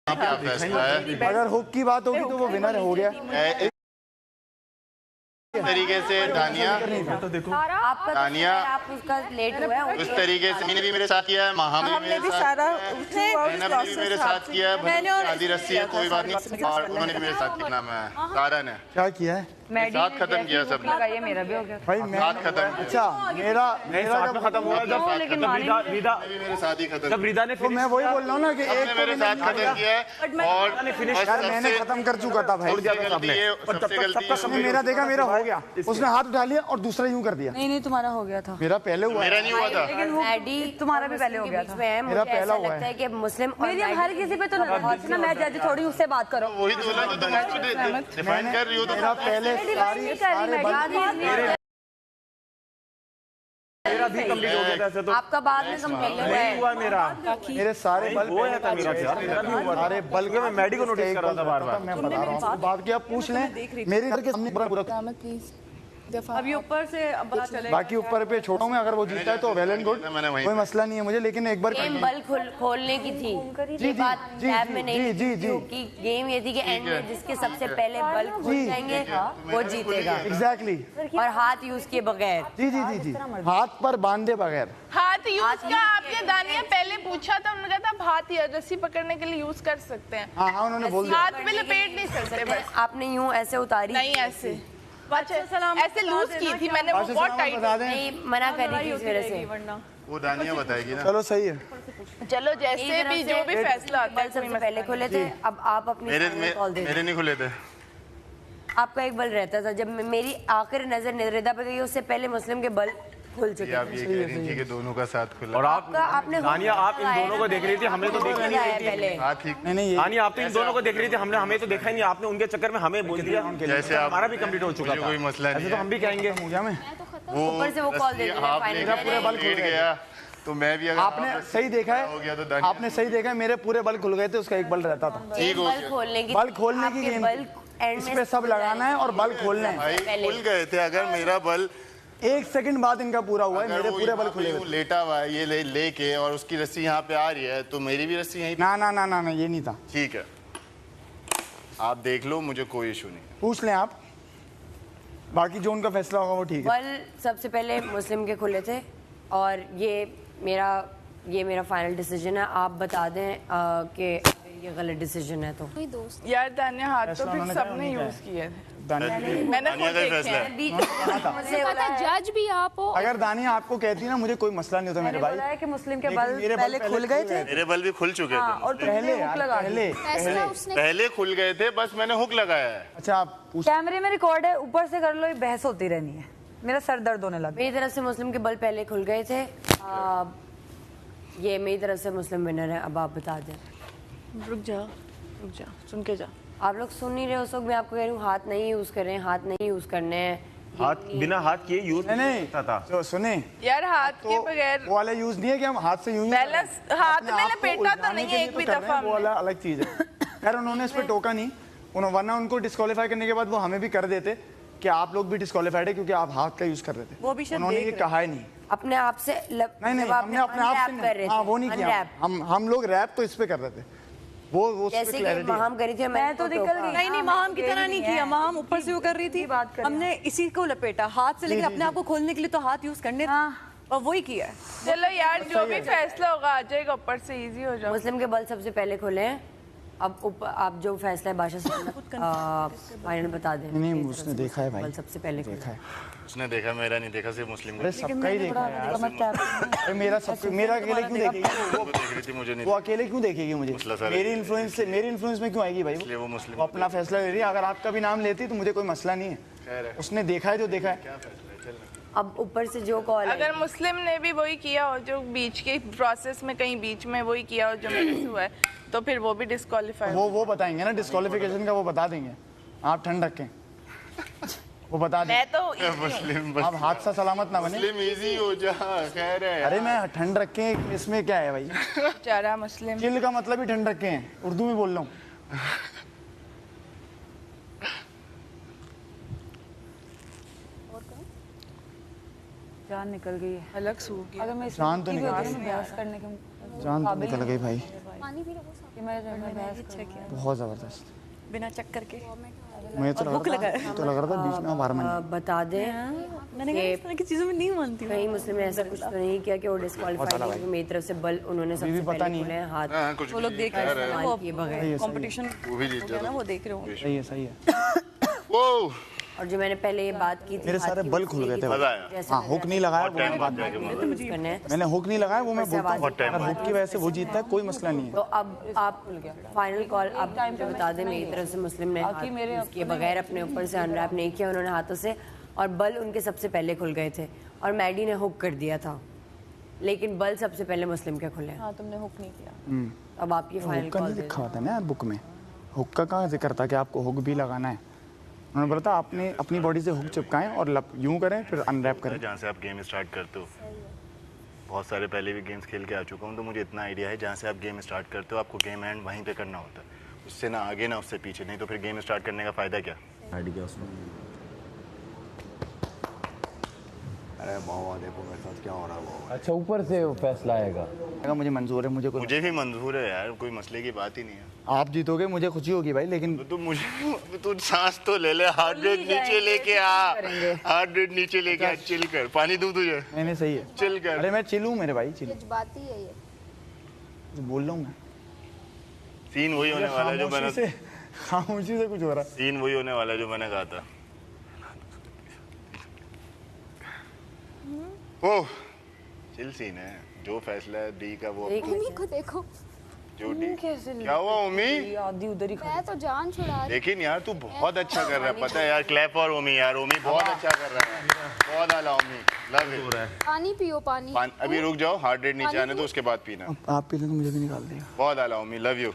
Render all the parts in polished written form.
क्या फैसला है? अगर हुक की बात होगी तो वो विनर हो गया। तरीके से दानिया दानिया आप उसका लेट हुआ है। उस तरीके से मैंने भी मेरे साथ किया है, महा ने मेरे साथ किया है, आधी रस्सी है कोई बात नहीं, और उन्होंने भी मेरे साथ किया। नाम है सारा ने क्या किया है? साथ खत्म किया सब लगाइए, मेरा भी हो गया भाई। साथ खत्म। अच्छा मेरा साथ में खत्म हुआ जब मेरे साथ ही खत्म। जब रिदा ने तो मैं वही बोल रहा हूँ ना कि एक मेरे साथ खत्म किया है और यार मैंने खत्म कर चुका था भाई। सबसे गलती मेरा देखा, मेरा हो गया, उसने हाथ उठा लिया और दूसरा यूं कर दिया। नहीं तुम्हारा हो गया था। मेरा पहले हुआ, मेरा नहीं हुआ था। लेकिन तुम्हारा भी पहले हो गया था। मेरा पहला हुआ है कि मुस्लिम हर किसी पे तो ना, मैं जज थोड़ी, उससे बात करो। वही तो बोला, तो तुम डिफाइन कर रही हो। तो मेरा पहले मेरा भी कंप्लीट हो गया था ऐसे तो। आपका बाद में कंप्लीट हुआ मेरा, मेरे सारे बल हुआ था मेरा यार, मेरा भी हुआ। सारे बल मैं मेडिको नोटिस कर रहा था बार बार। मैं बता रहा हूँ बात की, आप पूछ लें मेरे घर के सामने पूरा। अभी ऊपर से पता चलेगा। बाकी ऊपर पे छोड़ा हूँ मैं, अगर वो जीता है तो वेल एंड गुड, कोई मसला नहीं है मुझे, लेकिन एक बार गेम बल खोलने की थी। जी बात जी टैब में नहीं जी जी कि गेम ये थी कि एंड में जिसके सबसे पहले बल खुल जाएंगे वो जीतेगा। एग्जैक्टली। और हाथ यूज किए बगैर। जी जी जी जी, हाथ पर बांधे बगैर। हाथ यूज का आपने दानिया पहले पूछा था, उन्होंने कहा था हाथ रस्सी पकड़ने के लिए यूज कर सकते हैं। हाँ हाँ उन्होंने बोल दिया। हाथ में लपेट नहीं सकते बस। आपने यूं ऐसे उतारी नहीं ऐसे ऐसे लूज की थी मैंने, वो बहुत टाइट नहीं मना कर रही थी इस वजह से। वो दानिया बताएगी ना। चलो सही है। चलो जैसे भी जो भी फैसला आता बल है। सबसे पहले खुले थे, अब आप अपनी कॉल दे। मेरे नहीं खुले थे। आपका एक बल रहता था, जब मेरी आखिर नजर निरदा पे गई उससे पहले मुस्लिम के बल खुल चुके आप ये कह रही थी कि दोनों का साथ खुला। और आपने दानिया आप इन दोनों को देख रही थी, हमें तो देखा नहीं पहले। नहीं दानिया आप तो इन दोनों को देख रही थी, हमने हमें तो देखा ही नहीं। आपने उनके चक्कर में हमें बोल दिया, जैसे हमारा भी कंप्लीट हो चुका था। कोई मसला नहीं ऐसे तो हम भी कहेंगे। हो गया मैं वो ऊपर से वो कॉल दे दिया मेरा पूरा बल खुल गया तो मैं भी, अगर आपने सही देखा हो गया तो है, आपने सही देखा है, मेरे पूरे बल खुल गए थे, उसका एक बल रहता था। बल खोलने की गेम, इस पे सब लगाना है और बल खोलना है। भाई खुल गए थे। अगर मेरा बल एक सेकंड बाद इनका पूरा हुआ है, मेरे पूरे बल खुले हुए। लेटा हुआ है ये लेके और उसकी रस्सी यहाँ पे आ रही है, तो मेरी भी रस्सी यहीं पे। ना ना ना ना ये नहीं था। ठीक है, आप देख लो, मुझे कोई इशू नहीं। पूछ लें आप, बाकी जो उनका फैसला होगा वो ठीक है। बल सबसे पहले मुस्लिम के खुले थे और ये मेरा फाइनल डिसीजन है। आप बता दें कि ये गलत डिसीजन है तो। यार दानिया हाथ तो फिर सबने यूज किए थे। मैंने खुद देखे हैं। जज भी आप हो। अगर दानिया आपको कहती ना मुझे कोई मसला नहीं होता मेरे भाई, बोला है कि मुस्लिम के लेकिन बल मेरे पहले खुल गए थे। मेरे बल भी खुल चुके थे और पहले यार, पहले खुल गए थे, बस मैंने हुक लगाया है। अच्छा आप पूछ। कैमरे में रिकॉर्ड है, ऊपर से कर लो, ये बहस होती रहनी है, मेरा सर दर्द होने लगा। मेरी तरफ से मुस्लिम के बल पहले खुल गए थे। ये मेरी तरफ से मुस्लिम विनर है। अब आप बता दें। रुक जा सुन के जा। आप लोग सुन नहीं रहे उस वक्त मैं आपको कह रही हूँ हाथ नहीं यूज करें, हाथ नहीं यूज करने हैं। हाथ बिना हाथ किए यूज नहीं था। तो सुने यार हाथ के तो बगैर वो वाला यूज नहीं है कि हम हाथ से यूं बैलेंस हाथ में लपेटा तो नहीं है एक भी दफा। वो वाला अलग चीज है। खैर उन्होंने इस पे टोका नहीं, वरना उनको डिस्क्वालीफाई करने के बाद वो हमें भी कर देते कि आप लोग भी डिस्क्वालीफाइड है क्योंकि आप हाथ का यूज कर रहे थे। वो भी शायद उन्होंने ये कहा ही नहीं। अपने आप से नहीं हमने अपने आप से हाँ वो नहीं किया। हम लोग रैप तो इस पे कर रहे थे, वो जैसे कि महाम करी थी, मैं तो निकल गई। नहीं महाम की तरह नहीं किया, महाम ऊपर से वो कर रही थी, हमने इसी को लपेटा हाथ से, लेकिन अपने आप को खोलने के लिए तो हाथ यूज करने और वही किया है। चलो यार जो भी फैसला होगा आ जाएगा ऊपर से, इजी हो जाएगा। मुस्लिम के बल सबसे पहले खुले हैं। अब ऊपर आप जो फैसला है बादशाह फाइनल बता दें। नहीं उसने देखा है भाई, बल सबसे पहले देखा है उसने देखा, मेरा नहीं देखा, सिर्फ मुस्लिम को। अरे सबका ही देखा है यार। मेरा अकेले क्यों देखेगी वो देख रही थी, मुझे नहीं। वो अकेले क्यों देखेगी मुझे? मेरी इन्फ्लुएंस में क्यों आएगी भाई? वो मुस्लिम वो अपना फैसला ले रही है। अगर आपका भी नाम लेती तो मुझे कोई मसला नहीं है। उसने देखा है जो देखा है। अब ऊपर से जो कॉल है, अगर मुस्लिम ने भी वही किया हो जो बीच के प्रोसेस में कहीं बीच में वही किया हो जो मेरे से हुआ है, तो फिर वो भी डिस्क्वालीफाई। वो बताएंगे ना डिस्क्वालिफिकेशन का, वो बता देंगे। आप ठंड रखें, वो बता दें। मैं तो मुस्लिम आप हादसा सलामत ना बने। मुस्लिम इजी हो जा, खैर है। अरे मैं ठंड रखें इसमें क्या है भाई? बेचारा मुस्लिम। चिल का मतलब ही ठंड रखे हैं, उर्दू में बोल रहा हूँ। जान निकल गई है। अलग सूख गया। अगर मैं जान तो निकल गई, बहस करने के जान तो निकल गई भाई, मैं बहस किया बहुत जबरदस्त। बिना चक्कर के। मुझे तो लग रहा था बीच में हारमन बता दें मैंने कहा इस तरह की चीजों में नहीं मानती हूँ। कहीं मुस्लिम ने ऐसा कुछ तो नहीं किया कि वो डिस्क्वालीफाई है, क्योंकि मेरी तरफ से बल उन्होंने सबसे पता पहले नहीं खोले हैं हाथ। हाँ, कुछ वो लोग देख रहे हैं वो ये बगैर कंपटीशन वो भी जीत हो गया ना, वो देख रहे होंगे। सही है, सही है। वो और जो मैंने पहले ये बात की थी मेरे हाथ सारे की बल वो खुल गए थे। मजा आया। जैसे हाँ, हुक नहीं लगाया वो मैं बात करने हैं। मैंने हुक नहीं लगाया वो मैं बोलता हूँ, बहुत टाइम अगर हुक की वजह से वो जीतता है कोई मसला नहीं है। तो अब आप फाइनल कॉल अब मुझे बता दें, मेरी तरफ से मुस्लिम ने हाथ यूज़ किए बगैर अपने ऊपर से अनरैप नहीं किया उन्होंने हाथों से, और बल उनके सबसे पहले खुल गए थे और मैडी ने हुक कर दिया था, लेकिन बल सबसे पहले मुस्लिम के खुले हैं। हाँ तुमने हुक नहीं किया। अब आप ये फाइनल हुक का कॉल नहीं दे लिखा होता ना यार बुक में, हुक का कहाँ जिक्र था कि आपको हुक भी लगाना है। उन्होंने बोला था आपने अपनी बॉडी से हुक चिपकाएं और यूं करें फिर अनरैप करें। जहाँ से आप गेम स्टार्ट करते हो, बहुत सारे पहले भी गेम्स खेल के आ चुका हूँ, तो मुझे इतना आइडिया है जहाँ से आप गेम स्टार्ट करते हो आपको गेम एंड वहीं पे करना होता है, उससे ना आगे ना उससे पीछे, नहीं तो फिर गेम स्टार्ट करने का फ़ायदा क्या। अरे बाबा देखो मेरे साथ क्या हो रहा है बाबा। अच्छा ऊपर से वो फैसला आएगा। मुझे मंजूर है, मुझे भी मंजूर है यार, कोई मसले की बात ही नहीं है। आप जीतोगे मुझे खुशी होगी भाई, लेकिन तो तू सांस तो ले ले, हार्ट रेट नीचे लेके आ, हार्ट रेट नीचे लेके आ, चिल कर। पानी दूं तुझे? नहीं सही है, चिल कर। अरे मैं चिल हूँ मेरे भाई, चिल बात ही है ये, तो बोल रहा हूँ मैं। सीन वही होने वाला है जो मैंने, खामोशी से कुछ हो रहा है। सीन वही होने वाला है जो मैंने कहा था। ओह चिल सीन है, जो फैसला है डी का वो उम्मी को देखो जो डी। क्या हुआ उम्मी? आधी उधर ही मैं तो जान छुड़ा रही। लेकिन यार तू बहुत अच्छा कर रहा है, पता है यार, क्लैप फॉर उम्मी यार, उम्मी बहुत अच्छा कर रहा है, बहुत आला उम्मी, लव इट। पानी पियो पानी। अभी रुक जाओ, हार्ट रेट नीचे आने दो उसके बाद पीना। आप पी लें तो मुझे भी निकाल दिया। बहुत आला उम्मी, लव यू।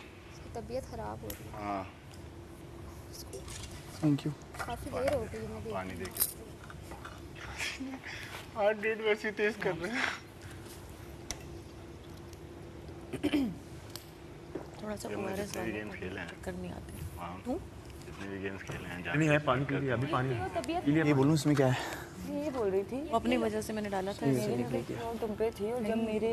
तबीयत खराब हो रही है, हाँ थैंक यू। काफी देर हो गई है। पानी देखिए, हार्ट रेट वैसे तेज कर रहे हैं। थोड़ा सा ORS जितने भी गेम्स खेले हैं करनी आती है। हाँ, जितने भी गेम्स खेले हैं नहीं है, पानी पी लिया, अभी पानी ये बोलूँ इसमें क्या है? ये बोल रही थी अपनी वजह से मैंने डाला था, तुम पे थी और जब मेरे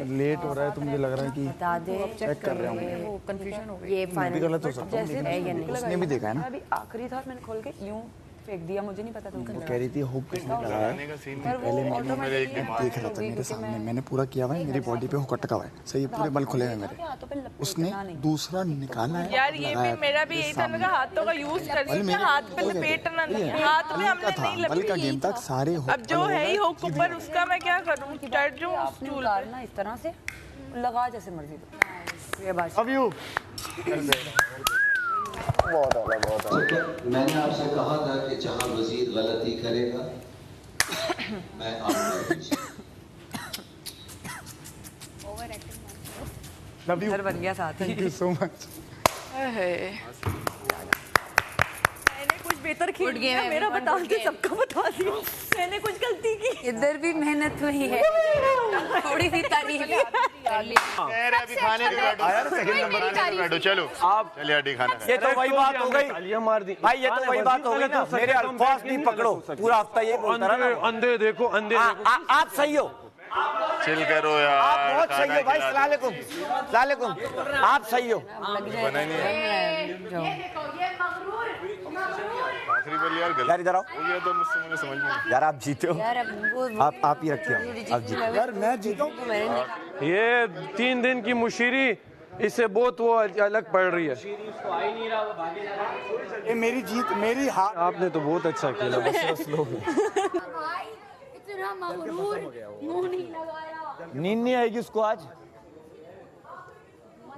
लेट हो रहा है तो मुझे लग रहा है कि बता दें चेक कर रहे होंगे। वो कंफ्यूजन हो गई। ये भी फाइनल गलत हो सकता है, है या नहीं। उसने भी देखा है ना, अभी आखिरी था मैंने खोल के यूं फेंक दिया, मुझे नहीं पता था वो कह रही थी हुक किसने लगाया है। का सीन पहले मैंने देख रहा था मेरे सामने, मैंने पूरा किया हुआ है, मेरी बॉडी पे हुक अटका हुआ है, सही है, पूरे बल खुले हुए मेरे। उसने दूसरा निकाला है, यार ये भी मेरा भी यही था, मेरा हाथों का यूज कर दिया, हाथ पे लपेटना नहीं, हाथ में हमने नहीं बल का गेम लपेटी। था, सारे अब जो है ही हुक ऊपर, उसका मैं क्या करूं, चढ़ जाऊं स्टूल पे। ना इस तरह से लगा जैसे मर्जी। ये बात अब यू मैंने आपसे कहा था कि जहां वजीर गलती करेगा मैं लव यू, घर बन गया साथ। Thank you so much. मैंने कुछ बेहतर खेल किया, मेरा बता के सबको बता दिया मैंने कुछ गलती की। इधर भी मेहनत हुई है, थोड़ी सी तारीफ अभी खाने पे बैठो यार, सेकंड नंबर खाने पे बैठो, चलो आप चलिए हड्डी खाना खाएं। ये तो वही बात हो गई मार दी भाई, ये तो वही बात हो गई ना, मेरे अल्फाज नहीं पकड़ो, पूरा हफ्ता ये बोलता रहा ना। अंधे देखो, अंधे देखो। आप सही हो, चिल करो यार, आप बहुत सही हो भाई, सलाम अलैकुम, सलाम अलैकुम, आप सही हो। बना ही नहीं है। आखिरी बार यार गलत यार इधर आओ हो गया तो मुझसे, मुझे समझ में नहीं। यार, आप जीते हो, यार। अब आप ही रखिए, आप जीते। यार मैं जीता हूँ, ये 3 दिन की मुशीरी इससे बहुत वो अलग पड़ रही है। ये मेरी जीत, मेरी हार। आपने तो बहुत अच्छा खेला, बस लो। इतना मगरूर, मुंह नहीं लगाया। नींद नहीं आएगी उसको आज।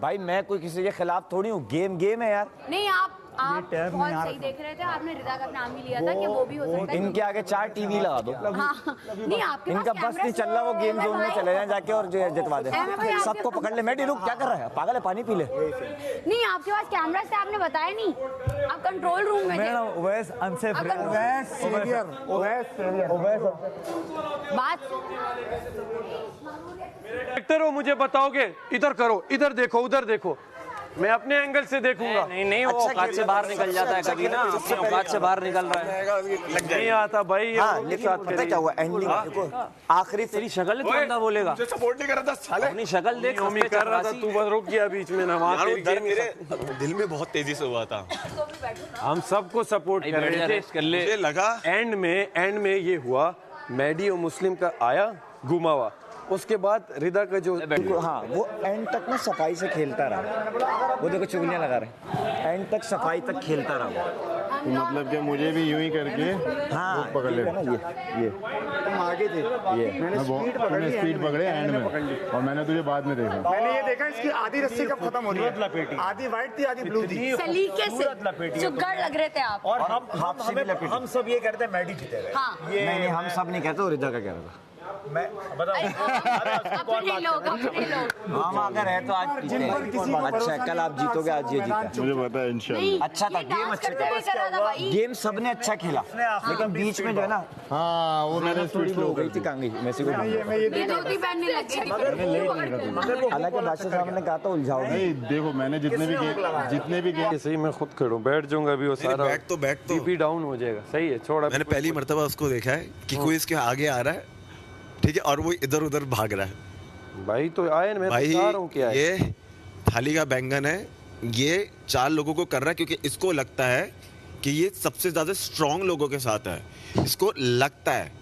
भाई मैं कोई किसी के खिलाफ थोड़ी हूँ, गेम है यार। नहीं आप बहुत सही देख रहे थे, आपने रिदा का नाम भी लिया था कि वो भी हो सकता है। इनके आगे 4 टीवी लगा दो, हाँ, नहीं आपके इनका बस नहीं चल रहा, वो गेम जोन में चले जाए जाके और जितवा दे, सबको पकड़ ले। मैं डीलू क्या कर रहा है, पागल है, पानी पी ले। नहीं आपके पास कैमरा से आपने बताया नहीं, आप कंट्रोल रूम में थे। बात एक्टर हो, मुझे बताओगे, इधर करो, इधर देखो, उधर देखो, मैं अपने एंगल से देखूंगा। नहीं नहीं, वो औकात से बाहर निकल जाता है कभी ना, अपनी औकात से बाहर निकल रहा है। नहीं आता भाई। हाँ, लेकिन पता क्या हुआ एंडिंग देखो आखिरी तेरी शक्ल तो बंदा बोलेगा, सपोर्ट नहीं कर रहा था साले। अपनी शक्ल देख। उम्मीद कर रहा था, तू बस रुक गया बीच में ना। वहाँ मेरे दिल में बहुत तेजी से हुआ था। हम सबको सपोर्ट कर रहे थे। मुझे लगा एंड में ये हुआ, मैडी और मुस्लिम का आया घुमावा, उसके बाद रिदा का जो हाँ वो एंड तक ना सफाई से खेलता रहा। वो देखो चुगलियां लगा रहे, एंड तक सफाई तक खेलता रहा। तो मतलब कि मुझे भी यूं ही करके हाँ पकड़ ले ना ये तुम आगे थे, मैंने स्पीड पकड़े एंड में, और मैंने तुझे बाद में देखा। मैंने ये देखा इसकी आधी रस्सी कब खत्म हो रही है, आधी वाइट थी आधी ब्लू थी। सलीके से जुगाड़ लग रहे थे आप। और हम सब ये कहते हैं मैडी जीतेगा। हाँ नहीं हम सब नहीं कहते, रिदा का कह रहा था। मैं अपने लोग हम अगर है तो आज अच्छा कल आप जीतोगे, आज ये जीता। मुझे पता है इंशाल्लाह। अच्छा था गेम, अच्छे था गेम, सबने अच्छा खेला, लेकिन बीच में जो है ना हाँ वो मैंने थोड़ी हो गई थी कांगी मेसी को। हालांकि बादशाह साहब ने कहा था उलझाओ नहीं। देखो मैंने जितने भी गेम सही मैं खुद खड़ूं, बैठ जाऊंगा अभी, वो सारा बैठ तो बीपी डाउन हो जाएगा। सही है, छोड़ा। मैंने पहली मर्तबा उसको देखा है कि कोई इसके आगे आ रहा है, ठीक है, और वो इधर उधर भाग रहा है। भाई तो आए मैं भाई बता रहा हूं क्या है। ये थाली का बैंगन है, ये 4 लोगों को कर रहा है क्योंकि इसको लगता है कि ये सबसे ज्यादा स्ट्रांग लोगों के साथ है, इसको लगता है।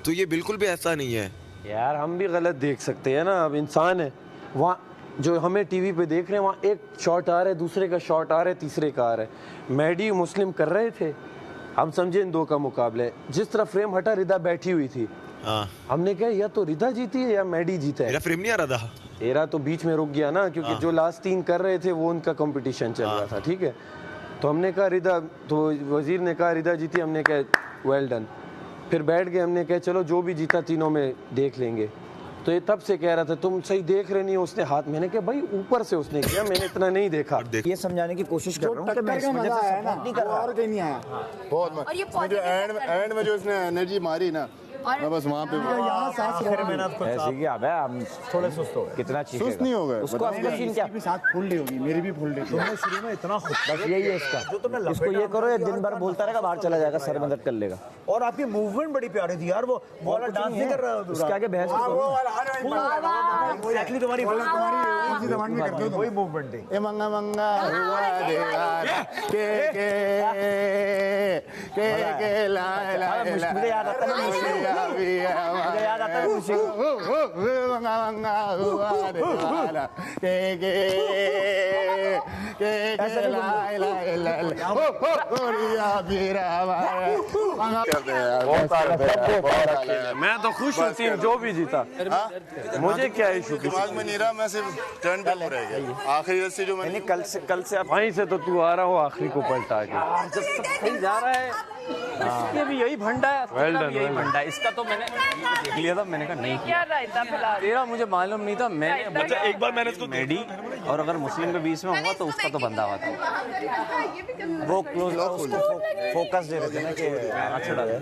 तो ये बिल्कुल भी ऐसा नहीं है यार, हम भी गलत देख सकते हैं ना, अब इंसान है। वहाँ जो हमें टीवी पे देख रहे हैं, वहाँ एक शॉट आ रहा है, दूसरे का शॉट आ रहा है, तीसरे का आ रहा है। मैडी मुस्लिम कर रहे थे, हम समझे इन दो का मुकाबला है। जिस तरह फ्रेम हटा, रिदा बैठी हुई थी। हमने कहा या तो रिदा जीती है या मैडी जीता है। मेरा फ्रेम नहीं आ रहा था, तेरा तो बीच में रुक गया ना, क्योंकि जो लास्ट 3 कर रहे थे वो उनका कंपटीशन चल रहा था, ठीक है। तो हमने कहा रिदा, तो वजीर ने कहा रिदा जीती, हमने कहा वेल डन। फिर बैठ गए, हमने कहा चलो जो भी जीता तीनों में देख लेंगे। तो ये तब से कह रहा था तुम सही देख रहे नहीं हो, उसने हाथ, मैंने कहा भाई ऊपर से उसने किया, मैंने इतना नहीं देखा। ये समझाने की कोशिश कर रहा हूँ कि मैं इस वजह से सपोर्ट नहीं कर रहा, और कहीं नहीं आया। बहुत जो एंड में जो इसने एनर्जी मारी ना, मैं बस वहाँ पे ऐसे ही अब हम थोड़े सुस्त हो गए। कितना चीखेगा, सुस्त नहीं हो गए उसको आपका सीन क्या, साथ फूल रही होगी, मेरी भी फूल रही थी। तुमने शुरू में इतना खुद, बस यही है इसका, इसको ये करो, ये दिन भर बोलता रहेगा, बाहर चला जाएगा, सर में दर्द कर लेगा। और आपकी मूवमेंट बड़ी प्यारी थी यार, वो वाला डांस नहीं कर रहा है उसके आगे बहस एक्चुअली तुम्हारी जबान में करते हो, वही मूवमेंट थी। ए मंगा मंगा हुआ देवार के ला ला मुझे याद आता है, मुझे याद आता है मंगा मंगा हुआ देवार के ला ला ला गोरिया बीरा मैं तो खुश हूँ टीम जो भी जीता, मुझे क्या इशू। दिमाग में नहीं रहा, मैं सिर्फ टर्न पे रह गया। आखिरी रस्सी जो मैंने कल से आप वहीं से तो तू आ रहा हो आखिरी को पलटा के। जब सब सही जा रहा है, इसके भी यही भंडा है, Well done, यही well भंडा है। इसका तो मैंने देख लिया था, मैंने कहा नहीं क्या रायता फिलहाल तेरा मुझे मालूम नहीं था। मैंने अच्छा एक बार मैंने इसको मैडी और अगर मुस्लिम के बीच में हुआ तो उसका तो बंदा हुआ था। वो क्लोज फोकस दे रहे थे ना कि अच्छा डाले।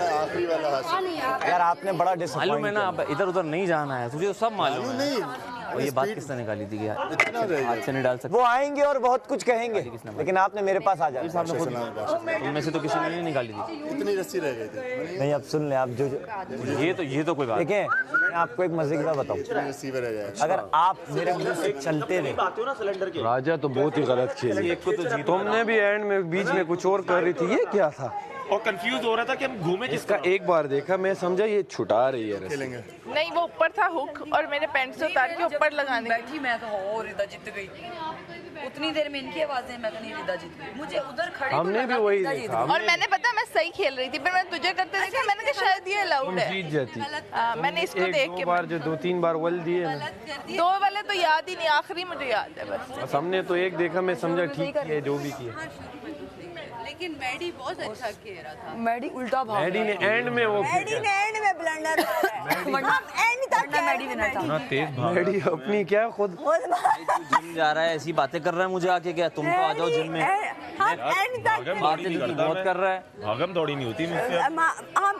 आखिरी वाला हाथ यार आपने बड़ा मालूम डिसअपॉइंट है ना, अब इधर उधर नहीं जाना है, तुझे तो सब मालूम है। नहीं। और ये बात किसने निकाली थी कि हाथ से नहीं डाल सकते? वो आएंगे और बहुत कुछ कहेंगे, लेकिन आपने मेरे पास आ जाना। उनमें से तो किसी ने नहीं निकाली थी। इतनी रस्सी रह गई थी। नहीं अब सुन ले आप, जो ये तो कोई बात देखें, मैं आपको एक मजे की बात बताऊं, रस्सी पे रह जाए। अगर आप मेरे मुंह से चलते रहे, राजा तो बहुत ही गलत खेली, तुमने भी एंड में बीच में कुछ और कर रही थी, ये क्या था? और कंफ्यूज हो रहा था कि हम घूमे इसका एक बार देखा, मैं समझा ये छुटा रही है रस्सी। नहीं, वो ऊपर था हुक और मैंने पैंट से उतार के ऊपर लगाने बैठी मैं तो हो रिदा जीत गई। उतनी देर में इनकी आवाजें, मैं तो नहीं रिदा जीत गई। मुझे उधर खड़े हमने भी वही देखा, और मैंने पता मैं सही खेल रही थी, फिर मैंने तुझे करते देखा, मैंने कहा शायद ये अलाउड है। जीत जाती। मैंने इसको देख के 2-3 बार वल दिए ना, 2 वाले तो याद ही नहीं, आखिरी मुझे याद है बस। हमने तो एक देखा, मैं समझा ठीक है जो भी किया। लेकिन मैडी बहुत अच्छा खेल मैडी उल्टा भाग मैडी ने एंड में वो मैडी ने एंड में ब्लंडर मारा है। एंड तक मैडी विनर था। तेज भाग मैडी अपनी क्या खुद जिम जा रहा है, ऐसी बातें कर रहा है मुझे आके, क्या तुम तो आ जाओ जिम में। हम एंड तक बातें तो बहुत कर रहा है। भागम दौड़ी नहीं होती मुझसे। हम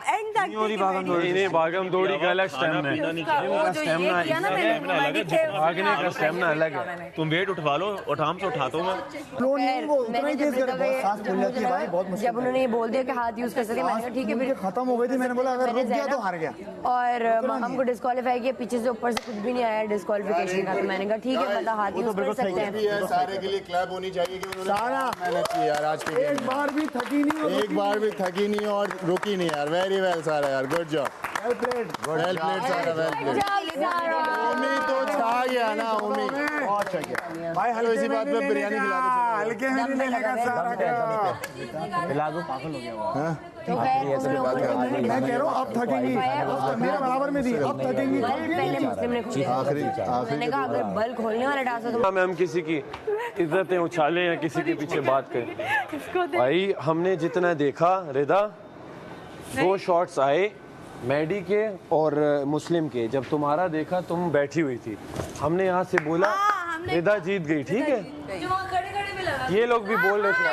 एंड तक नहीं भागम दौड़ी का अलग स्टेमिना है, इनका स्टेमिना भागने का स्टेमिना अलग है। तुम वेट उठवा लो, उठाम से उठाता हूँ मैंने जब उन्होंने ये बोल दिया कि हाथ यूज कर सकते, मैंने कहा ठीक है, फिर खत्म हो गई थी। मैंने बोला अगर रुक गया तो हार गया। और हमको डिस्क्वालीफाई किया, पीछे से ऊपर से कुछ भी नहीं आया डिस्क्वालिफिकेशन का। तो मैंने कहा ठीक है, मतलब हाथ यूज कर सकते हैं। सारे के लिए क्लैप होनी चाहिए कि उन्होंने सारा मेहनत की यार आज के एक बार भी थकी नहीं, एक बार भी थकी नहीं और रुकी नहीं यार। वेरी वेल सारा यार, गुड जॉब, वेल प्लेड सारा, वेल प्लेड। उम्मीद तो छा गया ना, उम्मीद बहुत अच्छा किया भाई। हल्के इसी बात पे बिरयानी खिला दो, हल्के में नहीं लेगा सारा का। खिला दो, पागल हो गया वो। तो मैं कह रहा हूँ अब थकेंगी, मेरे बराबर में थी, अब थकेंगी। पहले मुस्लिम ने आखिरी मैंने कहा अगर बल खोलने वाला डांस हो तो हम किसी की इज्जतें उछालें या किसी के पीछे बात करें। भाई हमने जितना देखा रिदा, 2 शॉट्स आए मैडी के और मुस्लिम के। जब तुम्हारा देखा तुम बैठी हुई थी, हमने यहाँ से बोला रिदा जीत गई, ठीक है। ये लोग भी बोल रहे थे,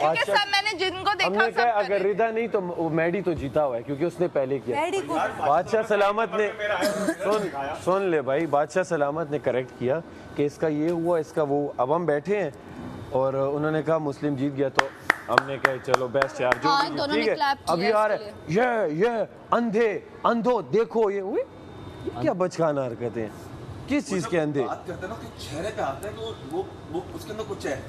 अच्छा मैंने जिनको देखा हमने कहा अगर रिदा नहीं तो मैडी तो जीता हुआ है क्योंकि उसने पहले किया। बादशाह सलामत ने सुन ले भाई, बादशाह सलामत ने करेक्ट किया कि इसका ये हुआ, इसका वो। अब हम बैठे हैं और उन्होंने कहा मुस्लिम जीत गया, तो हमने कहा चलो बेस्ट यार जो भी, ठीक है। अब यार ये अंधे अंधो देखो ये क्या बचकाना हरकतें हैं, किस चीज के अंधे बात करते हैं ना, चेहरे पे आता है तो वो उसके अंदर कुछ है।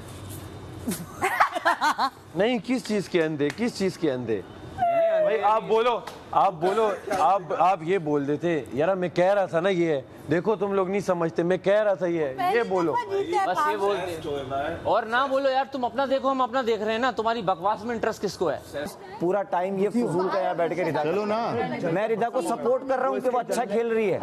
नहीं, किस चीज के अंधे, किस चीज के अंधे भाई? आप बोलो आप ये बोल देते यार, मैं कह रहा था ना ये है, देखो तुम लोग नहीं समझते, मैं कह रहा था ये बोलो, बस ये बोलते और ना बोलो यार। तुम अपना देखो, हम अपना देख रहे हैं ना, तुम्हारी बकवास में इंटरेस्ट किसको है? पूरा टाइम ये फजूल का यहाँ बैठ के रिदा, चलो ना, मैं रिदा को सपोर्ट कर रहा हूँ कि वो अच्छा खेल रही है।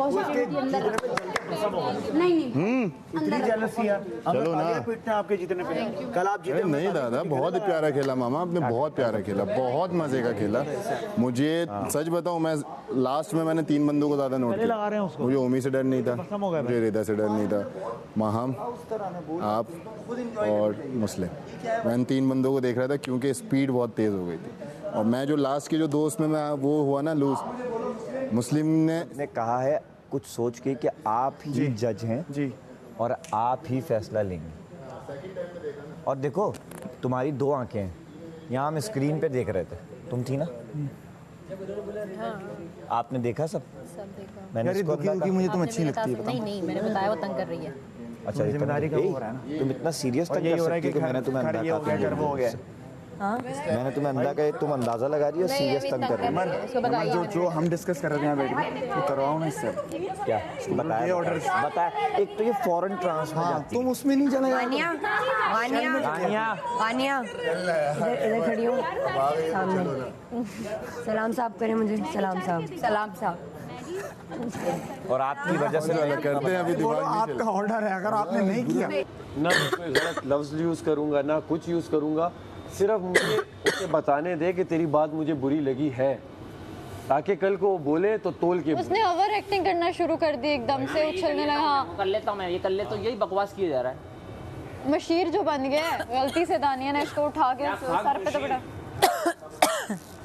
इतनी जेलसी है, चलो ना, पीटते हैं आपके जीतने पे। कल आप जीते नहीं दादा, बहुत प्यारा खेला मामा आपने, बहुत प्यारा खेला, बहुत मजे का खेला। मुझे सच बताऊं, मैं लास्ट में मैंने 3 बंदों को ज्यादा नोट किया। मुझे ओमी से डर नहीं था, मुझे रिदा से डर नहीं था, माहम, आप और मुस्लिम, मैं 3 बंदों को देख रहा था क्योंकि स्पीड बहुत तेज हो गई थी। और मैं जो लास्ट के जो दोस्त में मैं वो हुआ ना लूज, मुस्लिम ने कहा है कुछ सोच के कि आप ही जज हैं जी और आप ही फैसला लेंगे। और देखो तुम्हारी 2 आंखें हैं, यहाँ हम स्क्रीन पे देख रहे थे, तुम थी ना, आपने देखा सब मैंने इसको क्योंकि मुझे तुम अच्छी लगती है। नहीं मैंने बताया वो तंग कर रही है। अच्छा, जिम्मेदारी का हो रहा है ना, तुम इतना सीरियस तक कर सकती हो कि मैंने तुम्हें अंदाजा हो गया, मैंने तुम्हें अंदाजा, तुम अंदाजा लगा रही हो सीरियस तंग कर रही हो। जो हम डिस्कस कर रहे थे यहाँ बैठ के, तो करवाओ ना इससे। क्या बताया? ऑर्डर बताया। एक तो ये फॉरेन ट्रांसफर, तुम उसमें नहीं चले जाओ। वानिया इधर खड़ी हो सामने, सलाम साहब करें मुझे, सलाम साहब। और आपकी वजह से करते हैं अभी दिमाग नहीं आपका ऑर्डर है, अगर आपने नहीं किया ना कोई गलत लफ्ज यूज करूंगा ना कुछ यूज करूंगा, सिर्फ मुझे उसे बताने दे कि तेरी बात मुझे बुरी लगी है, ताकि कल को वो बोले तो तोल के। उसने ओवर एक्टिंग करना शुरू कर दी, एकदम से उछलने लगा। हाँ कर लेता हूँ मैं, ये कर ले, तो यही बकवास किया जा रहा है। मशीर जो बन गया है, गलती से दानिया ने इसको उठा के सर पे तो बड़ा।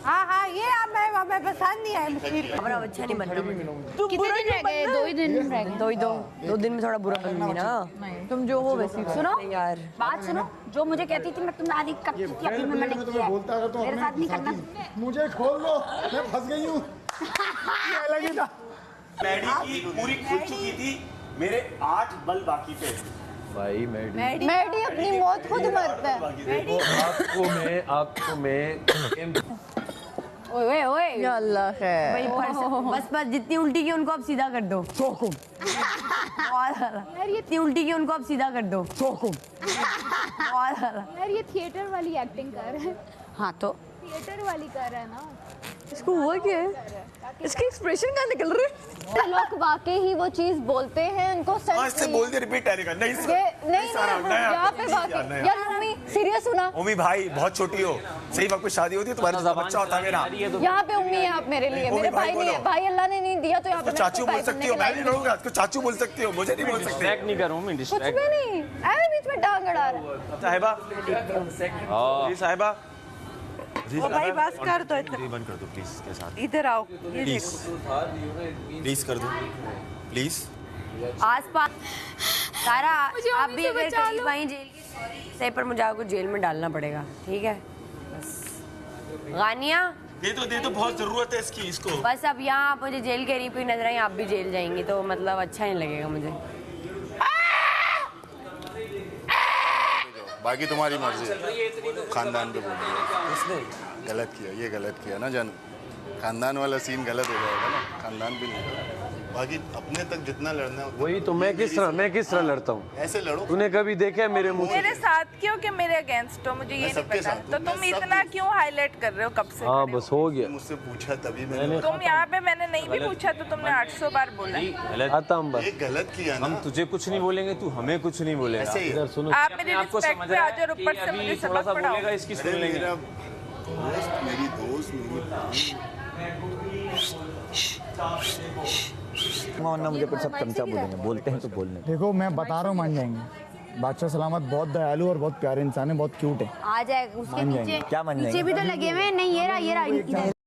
हाँ ये अब मैं पसंद नहीं है मशीर। हमारा अच्छा नहीं बनना। कितने दिन रह गए? 2 ही दिन रह गए। 2 दिन में थोड़ा बुरा बनूंगी ना। तुम जो हो वैसी सुनो यार, बात सुनो, जो मुझे कहती थी मैं तुम्हारी करती थी, अभी मैंने किया, मेरे साथ नहीं करना। मुझे खोल दो, मैं फंस गई हूँ। अलग ही था, मैडी की पूरी खुल चुकी थी, मेरे 8 बल बाकी थे भाई। मैडी अपनी मौत खुद मरता है। देखो आपको मैं ओए या अल्लाह खैर। बस जितनी उल्टी की उनको अब सीधा कर दो। यार ये इतनी उल्टी की उनको अब सीधा कर दो। यार ये थिएटर वाली एक्टिंग कर रहा है। हाँ तो थिएटर वाली कर रहा है ना। इसको हुआ क्या है? इसके एक्सप्रेशन कहाँ निकल रहे हैं? जो लोग वाकई ही वो चीज बोलते हैं उनको हाँ, इससे बोल दे रिपीट करेगा नहीं सर ये नहीं यहाँ पे वाकई यार मम्मी सीरियस सुना उम्मी भाई बहुत छोटी हो सही वक्त पे शादी होती है तुम्हारा जब बच्चा होता है मेरा यहाँ पे उम्मी है आप मेरे लिए मेरे भाई नहीं है भाई अल्लाह ने नहीं दिया तो यहाँ पे चाचू बोल सकती हो मैं नहीं रहूंगा तो चाचू बोल सकती हो मुझे नहीं बोल सकते डिस्ट्रैक्ट नहीं करूँ मैं कुछ भी नहीं ऐसे बीच में टांग अड़ा रहा है साहिबा जी साहिबा ओ भाई बस कर दो इतना बंद कर दो प्लीज इसके साथ इधर आओ ये प्लीज देखो प्लीज कर दो प्लीज आसपास सारा आप भी अगर करीब आई जेल की सही पर मुझे आपको जेल में डालना पड़ेगा ठीक है बस गानिया दे दो बहुत जरूरत है इसकी इसको बस अब यहाँ आप मुझे जेल के करीब ही नजर आई आप भी जेल जाएंगी तो मतलब अच्छा नहीं लगेगा मुझे बाकी तुम्हारी मर्जी खानदान पे बोल गलत किया ये गलत किया ना जान खानदान वाला सीन गलत हो जाएगा ना खानदान भी नहीं बाकी अपने तक जितना लड़ना है वही तो मैं किस तरह लड़ता हूँ ऐसे लड़ो तूने कभी देखा है मेरे मुंह मेरे साथ क्यों कि मेरे अगेंस्ट हो मुझे ये नहीं पता तो तुम इतना क्यों हाईलाइट कर रहे हो कब से हाँ बस हो गया मुझसे पूछा तभी मैंने तुम यहाँ पे मैंने नहीं भी पूछा तो तुमने 800 बार बोला आता हम बस गलत किया ना हम तुझे कुछ नहीं बोलेंगे तू हमें कुछ नहीं बोलेगा ऐसे ही सुनो आप मेरी रिस्पेक्ट पे आ जाओ ऊपर से मुझे सबक पढ़ाओ इसकी सुन लेंगे मेरी दोस्त वरना मुझे फिर सब चमचा बोलेंगे बोलते हैं तो बोलने देखो मैं बता रहा हूँ मान जाएंगे बादशाह सलामत बहुत दयालु और बहुत प्यारे इंसान है बहुत क्यूट है आ जाएगा उसके मान जाएंगे पीछे क्या मान पीछे जाएंगे भी तो लगे हुए हैं नहीं ये रहा